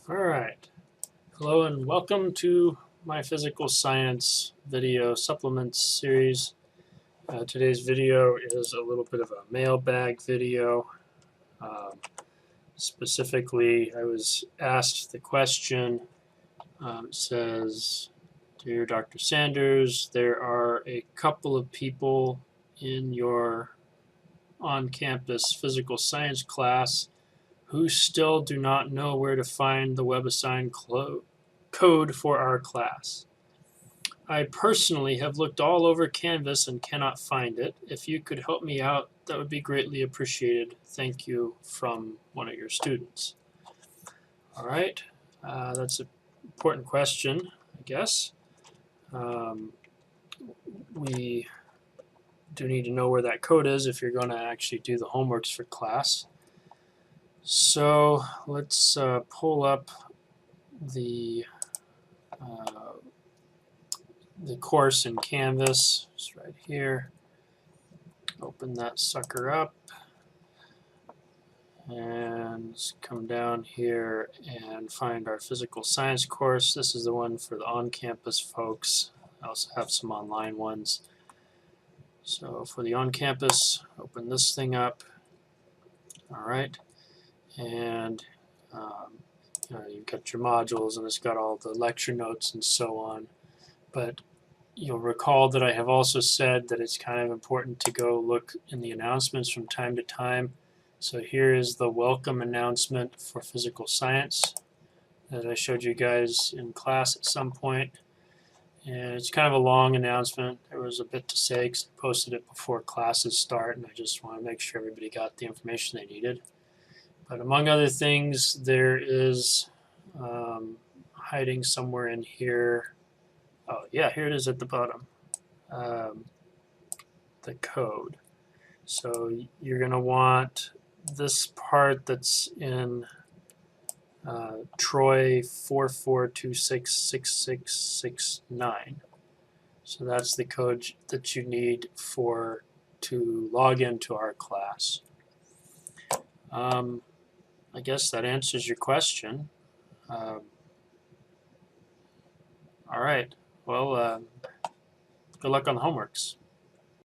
Alright, hello and welcome to my physical science video supplements series. Today's video is a little bit of a mailbag video. Specifically, I was asked the question, it says, "Dear Dr. Sanders, there are a couple of people in your on-campus physical science class who still do not know where to find the WebAssign code for our class. I personally have looked all over Canvas and cannot find it. If you could help me out, that would be greatly appreciated. Thank you," from one of your students. All right, that's an important question, I guess. We do need to know where that code is if you're going to actually do the homeworks for class. So let's pull up the course in Canvas. It's right here. Open that sucker up and come down here and find our physical science course. This is the one for the on-campus folks. I also have some online ones. So for the on-campus, open this thing up. All right, and you've got your modules, and it's got all the lecture notes and so on. But you'll recall that I have also said that it's kind of important to go look in the announcements from time to time. So here is the welcome announcement for physical science that I showed you guys in class at some point. And it's kind of a long announcement. There was a bit to say because I posted it before classes start, and I just want to make sure everybody got the information they needed. But among other things, there is hiding somewhere in here. Oh, yeah, here it is at the bottom. The code. So you're going to want this part that's in Troy 44266669. So that's the code that you need to log into our class. I guess that answers your question. All right. Well, good luck on the homeworks.